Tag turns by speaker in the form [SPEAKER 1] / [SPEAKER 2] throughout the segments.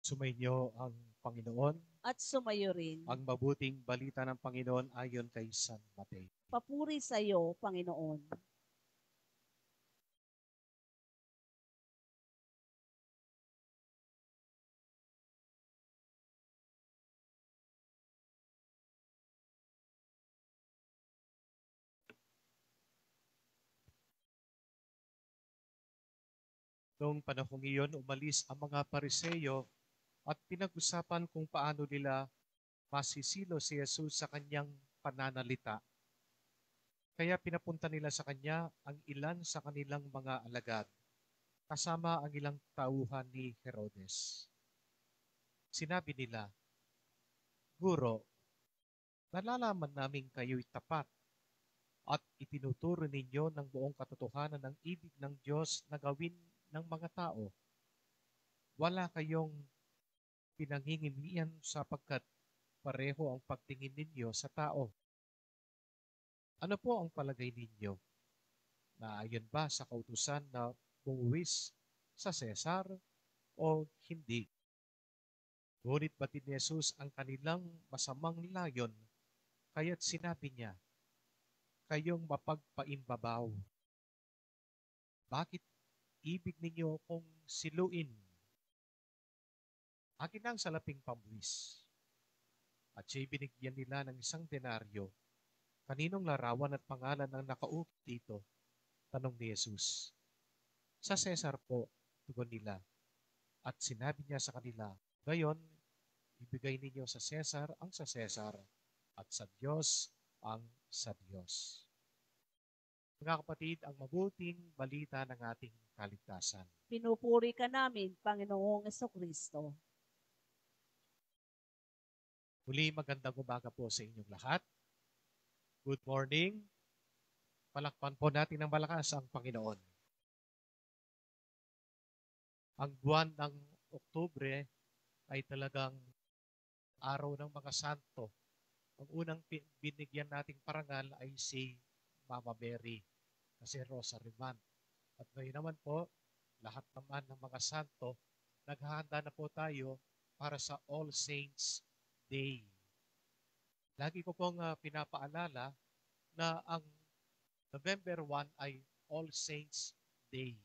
[SPEAKER 1] Sumainyo ang Panginoon,
[SPEAKER 2] at sumayo rin.
[SPEAKER 1] ang mabuting balita ng Panginoon ayon kay San Mateo.
[SPEAKER 2] Papuri sa iyo, Panginoon.
[SPEAKER 1] Noong panahong iyon, umalis ang mga Pariseyo at pinag-usapan kung paano nila masisilo si Jesus sa kanyang pananalita. Kaya pinapunta nila sa kanya ang ilan sa kanilang mga alagad, kasama ang ilang tauhan ni Herodes. Sinabi nila, Guro, nalalaman namin kayo'y tapat at itinuturo ninyo ng buong katotohanan ng ibig ng Diyos na gawin ng mga tao. Wala kayong pinangingimian sapagkat pareho ang pagtingin ninyo sa tao. Ano po ang palagay ninyo? Naayon ba sa kautusan na bumuwis sa Cesar o hindi? Ngunit batid ni Jesus ang kanilang masamang layon, kaya't sinabi niya, kayong mapagpaimbabaw. Bakit ibig ninyo kong siluin? Akin ang salaping pambuwis. At siya'y binigyan nila ng isang denaryo. Kaninong larawan at pangalan ang nakaukit dito? Tanong ni Jesus. Sa Cesar po, tugon nila. At sinabi niya sa kanila, gayon, ibigay ninyo sa Cesar ang sa Cesar at sa Diyos ang sa Diyos. Mga kapatid, ang mabuting balita ng ating kaligtasan.
[SPEAKER 2] Pinupuri ka namin, Panginoong Kristo.
[SPEAKER 1] Muli magandang umaga po sa inyong lahat. Good morning. Palakpan po natin ng malakas ang Panginoon. Ang buwan ng Oktubre ay talagang araw ng mga santo. Ang unang binigyan nating parangal ay si Mama Mary kasi Rosary Month. At ngayon naman po, lahat naman ng mga santo, naghahanda na po tayo para sa All Saints Day. Lagi ko pong pinapaalala na ang November 1 ay All Saints Day.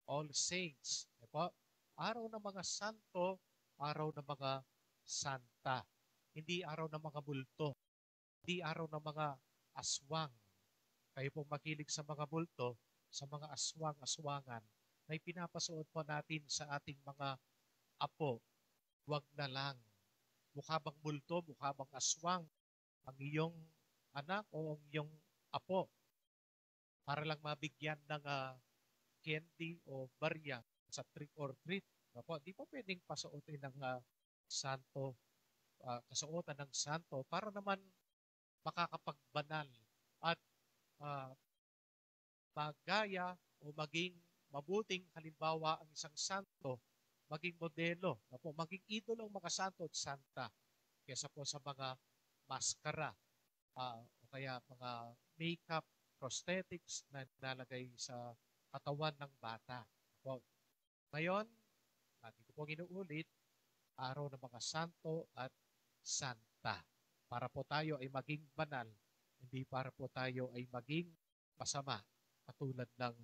[SPEAKER 1] All Saints. Po, araw ng mga santo, araw ng mga santa. Hindi araw ng mga multo. Hindi araw ng mga aswang. Kayo pong makilig sa mga multo, sa mga aswang-aswangan, na ipinapasuot po natin sa ating mga apo. Huwag na lang. Mukha bang multo, mukha bang aswang ang iyong anak o ang iyong apo para lang mabigyan ng candy o barya sa trick or treat. Di pa pwedeng pasuotin ng santo, kasuotan ng santo para naman makakapagbanal at uh, magaya o maging mabuting halimbawa ang isang santo, maging modelo, maging idolo ang mga santo at santa kesa po sa mga maskara o kaya mga makeup, prosthetics na nilalagay sa katawan ng bata. Ngayon, natin ko pong inuulit, araw ng mga santo at santa. Para po tayo ay maging banal, hindi para po tayo ay maging masama, katulad ng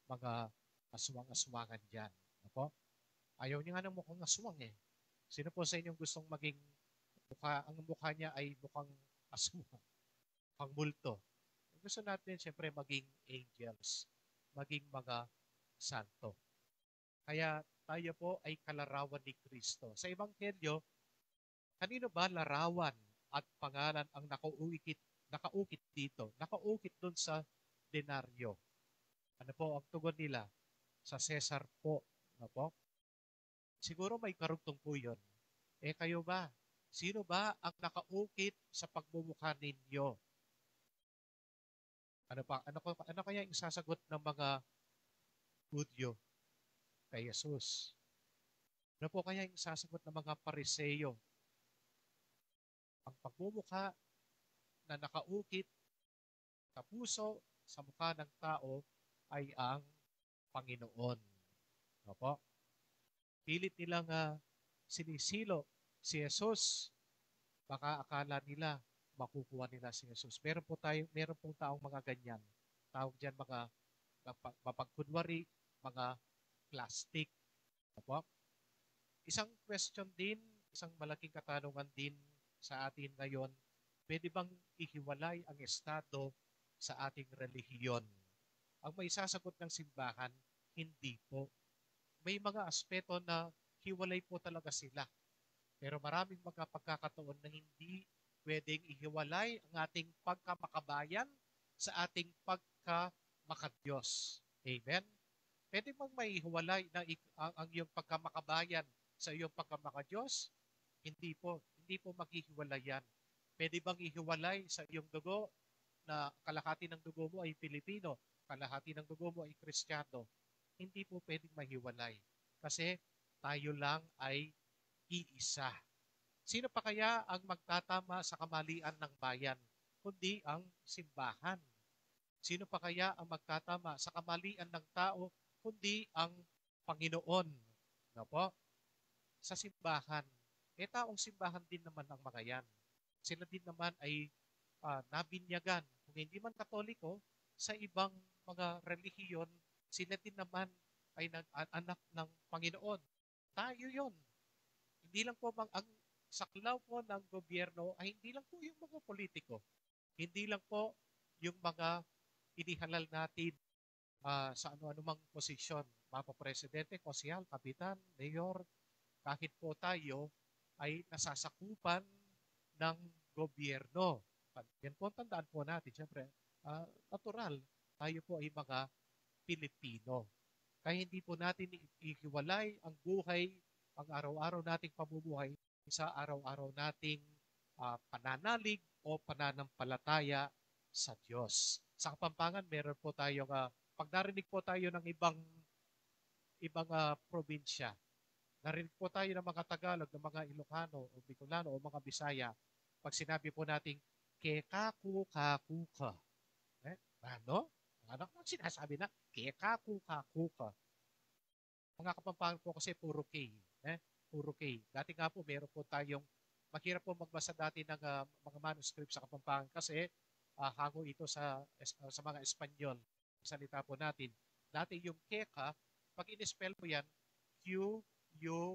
[SPEAKER 1] mga aswang-aswangan dyan. Ayaw niya nga ng mukhang aswang eh. Sino po sa inyong gustong maging ang mukha niya ay mukhang aswang, mukhang multo? Gusto natin siyempre maging angels, maging mga santo. Kaya tayo po ay kalarawan ni Kristo. Sa Ebanghelyo, kanino ba larawan at pangalan ang nakaukit dito? Nakaukit doon sa denaryo. Ano po ang tugon nila? Sa Cesar po. Ano po? Siguro may karugtong po yun. Kayo ba? Sino ba ang nakaukit sa pagmumukha ninyo? Ano kaya yung sasagot ng mga Hudyo kay Jesus? Ano po kaya yung sasagot ng mga Pariseyo? Ang pagmumukha na nakaukit sa puso, sa mukha ng tao ay ang Panginoon. Pilit nilang sinisilo si Jesus, baka akala nila makukuha nila si Jesus. Meron pong taong mga ganyan. Tawag diyan mga mapagkunwari, mga plastic. Apo? Isang question din, isang malaking katanungan din sa atin ngayon, pwede bang ihiwalay ang Estado sa ating relihiyon? Ang may sasagot ng simbahan, hindi po. May mga aspeto na hiwalay po talaga sila. Pero maraming mga pagkakataon na hindi pwedeng ihiwalay ang ating pagkamakabayan sa ating pagkamakadiyos. Amen? Pwede bang maihiwalay na ang iyong pagkamakabayan sa iyong pagkamakadiyos? Hindi po. Hindi po maghihiwalay yan. Pwede bang ihiwalay sa iyong dugo na kalahati ng dugo mo ay Pilipino, kalahati ng dugo mo ay Kristiyano? Hindi po pwedeng mahiwalay. Kasi tayo lang ay iisa. Sino pa kaya ang magtatama sa kamalian ng bayan, kundi ang simbahan? Sino pa kaya ang magtatama sa kamalian ng tao, kundi ang Panginoon? No po? Sa simbahan. Taong simbahan din naman ang mga yan. Sila din naman ay nabinyagan. Kung hindi man Katoliko, sa ibang mga relihiyon, sila din naman ay anak ng Panginoon. Tayo yon. Hindi lang po ang saklaw po ng gobyerno ay hindi lang po yung mga politiko. Hindi lang po yung mga inihalal natin sa ano-anumang posisyon. Mga presidente, konsyal, kapitan, mayor, kahit po tayo ay nasasakupan ng gobyerno. Yan po, tandaan po natin. Siyempre, natural, tayo po ay mga Pilipino. Kaya hindi po natin ihiwalay ang buhay, ang araw-araw nating pamumuhay sa araw-araw nating pananalig o pananampalataya sa Diyos. Sa Kapampangan, meron po tayong, pag narinig po tayo ng ibang probinsya, narinig po tayo ng mga Tagalog, ng mga Ilocano o Bicolano o mga Bisaya, pag sinabi po nating kekaku-kakuka. Ano? Ano sinasabi na? Kekaku-kakuka. Mga Kapampangan po kasi puro K. Puro K. Dati nga po, meron po tayong, mahirap po magbasa dati ng mga manuscript sa Kapampangan kasi hango ito sa mga Espanyol. Salita po natin. Dati yung keka, pag in-spell mo yan, Q-U-E-C-A.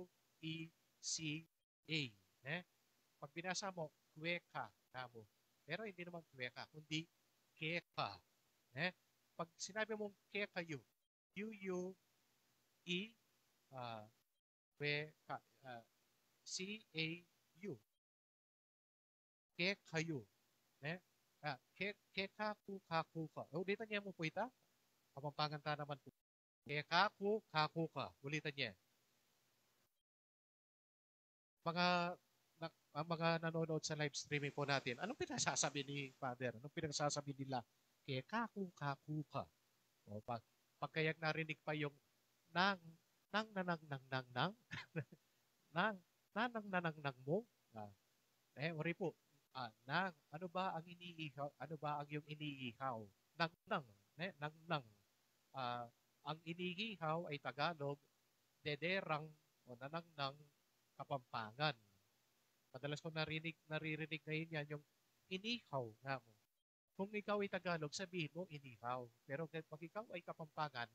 [SPEAKER 1] Pag binasa mo, kweka. Pero hindi naman kweka, kundi keka. Pag sinabi mong kekayo, Q-U-E C-A-U. Kekayo. Kekaku-kakuka. Ulitan niya mo po ita. Kapampangan ta naman po. Kekaku-kakuka. Ulitan niya. Mga nanonood sa live streaming po natin, anong pinasasabi ni Father? Anong pinasasabi nila? Kekaku-kakuka. O pagkayak narinig pa yung nang nanang mo. Ori po. Ano ba ang iniihaw? Ano ba ang yung iniihaw? Nang. Ang iniihaw ay Tagalog, dederang o nanang Kapampangan. Madalas ko naririnig ngayon yan, yung inihaw nga mo. Kung ikaw ay Tagalog, sabihin mo inihaw. Pero pag ikaw ay Kapampangan,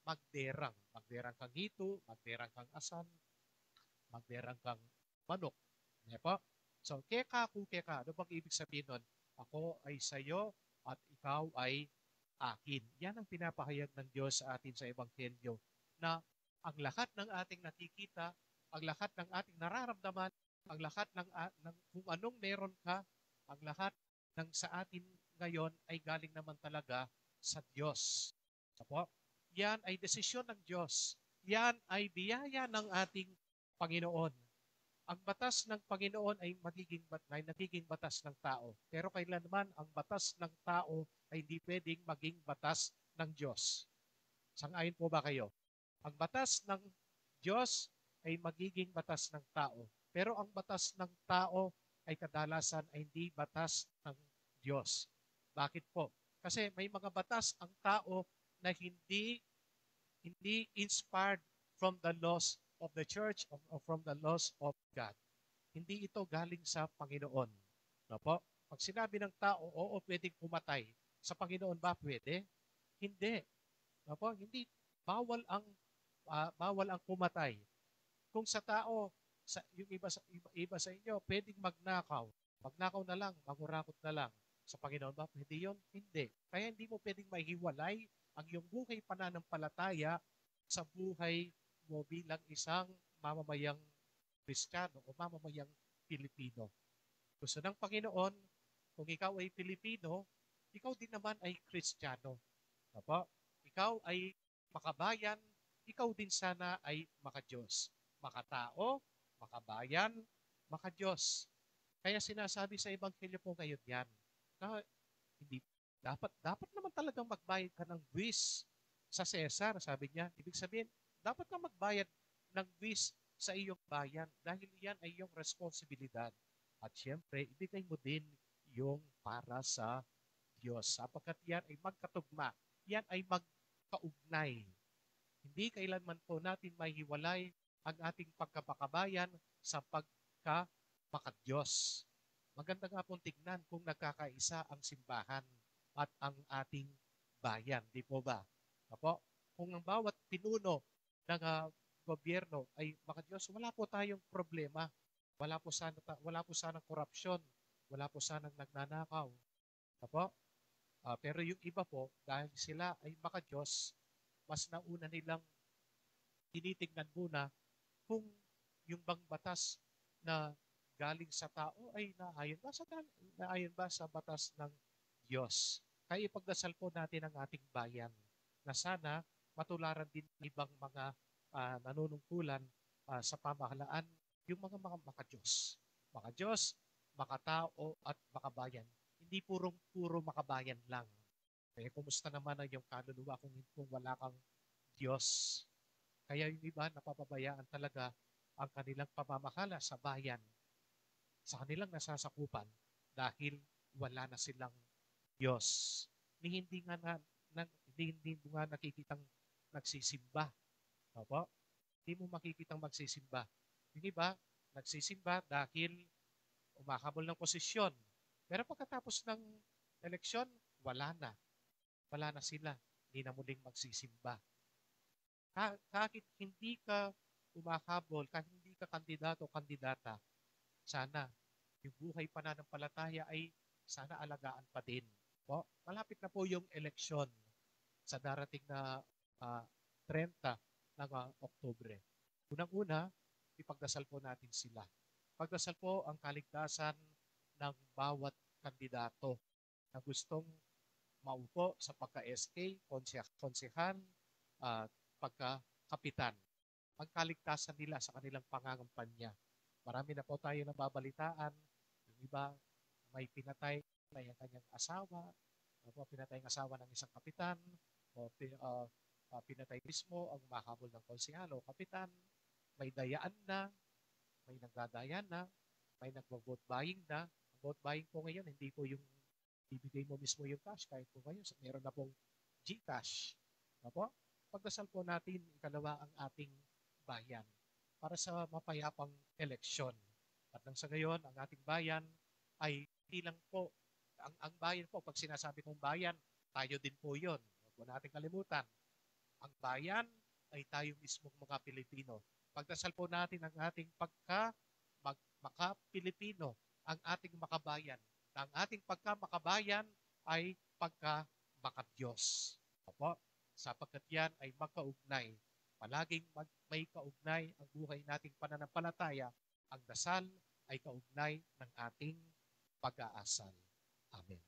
[SPEAKER 1] magderang. Magderang kang hito, magderang kang asan, magderang kang manok. Diba? So, kekaku. Ano bang ibig sabihin nun? Ako ay sayo at ikaw ay akin. Yan ang pinapahayag ng Diyos sa atin sa Ebanghelyo na ang lahat ng ating nakikita, ang lahat ng ating nararamdaman, ang lahat ng kung anong meron ka, ang lahat ng sa atin ngayon ay galing naman talaga sa Diyos. So, yan ay desisyon ng Diyos. Yan ay biyaya ng ating Panginoon. Ang batas ng Panginoon ay nagiging batas ng tao. Pero kailanman ang batas ng tao ay hindi pwedeng maging batas ng Diyos. Sang-ayon po ba kayo? Ang batas ng Diyos ay magiging batas ng tao. Pero ang batas ng tao ay kadalasan ay hindi batas ng Diyos. Bakit po? Kasi may mga batas ang tao na hindi inspired from the laws of the church or from the laws of God. Hindi ito galing sa Panginoon. No po? Pag sinabi ng tao, oo, pwedeng pumatay. Sa Panginoon ba pwede? Hindi. No po? Hindi. Bawal ang pumatay. Kung sa tao, yung iba sa inyo, pwedeng magnakaw. Magnakaw na lang, mangurakot na lang. Sa Panginoon ba? Pwede yun? Hindi. Kaya hindi mo pwedeng mahiwalay ang iyong buhay pananampalataya sa buhay mo bilang isang mamamayang Kristiyano o mamamayang Pilipino. Gusto ng Panginoon, kung ikaw ay Pilipino, ikaw din naman ay Kristiyano. Apo? Ikaw ay makabayan, ikaw din sana ay makadiyos. Makatao, makabayan, makadiyos. Kaya sinasabi sa Ebanghelyo po ngayon yan, na hindi dapat naman talagang magbayad ka ng buwis sa Cesar, sabi niya. Ibig sabihin, dapat ka magbayad ng buwis sa iyong bayan dahil yan ay iyong responsibilidad. At siyempre, ibigay mo din yung para sa Diyos. Sapagkat yan ay magkatugma. Yan ay magkaugnay. Hindi kailanman po natin mahiwalay ang ating pagkapakabayan sa pagkamakadiyos. Maganda nga pong tignan kung nagkakaisa ang simbahan at ang ating bayan. Di po ba? Apo? Kung ang bawat pinuno ng gobyerno ay makadiyos, wala po tayong problema. Wala po sanang korupsyon. Wala po sanang nagnanakaw. Apo? Pero yung iba po, dahil sila ay makadiyos, mas nauna nilang tinitingnan muna kung yung bang batas na galing sa tao ay naayon ba sa batas ng Diyos. Kaya ipagdasal po natin ang ating bayan na sana matularan din ng ibang mga nanunungkulan sa pamahalaan yung mga makadiyos. Makadiyos, makatao at makabayan. Hindi puro makabayan lang. Kaya kumusta naman ang iyong kaluluwa kung wala kang Diyos? Kaya yung iba napapabayaan talaga ang kanilang pamamahala sa bayan, sa kanilang nasasakupan dahil wala na silang Diyos. Hindi mo nga nakikitang nagsisimba. Opo? Hindi mo makikitang magsisimba. Yung iba, nagsisimba dahil umakabol ng posisyon. Pero pagkatapos ng eleksyon, wala na. Wala na sila. Hindi na muling magsisimba. Kahit hindi ka umakabol, kahit hindi ka kandidato o kandidata, sana yung buhay pananampalataya ay sana alagaan pa din. Po, malapit na po yung eleksyon sa darating na 30 ng Oktubre. Unang-una, ipagdasal po natin sila. Pagdasal po ang kaligtasan ng bawat kandidato na gustong maupo sa pagka-SK, konsehan, pagka-kapitan. Ang kaligtasan nila sa kanilang pangangampanya. Marami na po tayo nababalitaan. Yung iba may pinatay ang kanyang asawa, pinatay ang asawa ng isang kapitan, o pinatay mismo ang mahabol ng konsehal o kapitan. May dayaan na, may nagdadayan na, may nagvo-vote buying na. Ang vote buying po ngayon, hindi po yung ibigay mo mismo yung cash. Kahit po ngayon, meron na pong GCash. Opo? Pagdasal po natin, ikalawa ang ating bayan para sa mapayapang eleksyon. At nang sa ngayon, ang ating bayan ay hindi lang po, ang bayan po, pag sinasabi kong bayan, tayo din po yun. Huwag po natin kalimutan. Ang bayan ay tayo mismong mga Pilipino. Pagdasal po natin ang ating maka-Pilipino, ang ating makabayan. Ang ating pagka-makabayan ay pagka-makadiyos. Opo? Sapagkat yan ay magkaugnay. Palaging may kaugnay ang buhay nating pananampalataya. Ang dasal ay kaugnay ng ating pag-aasal. Amen.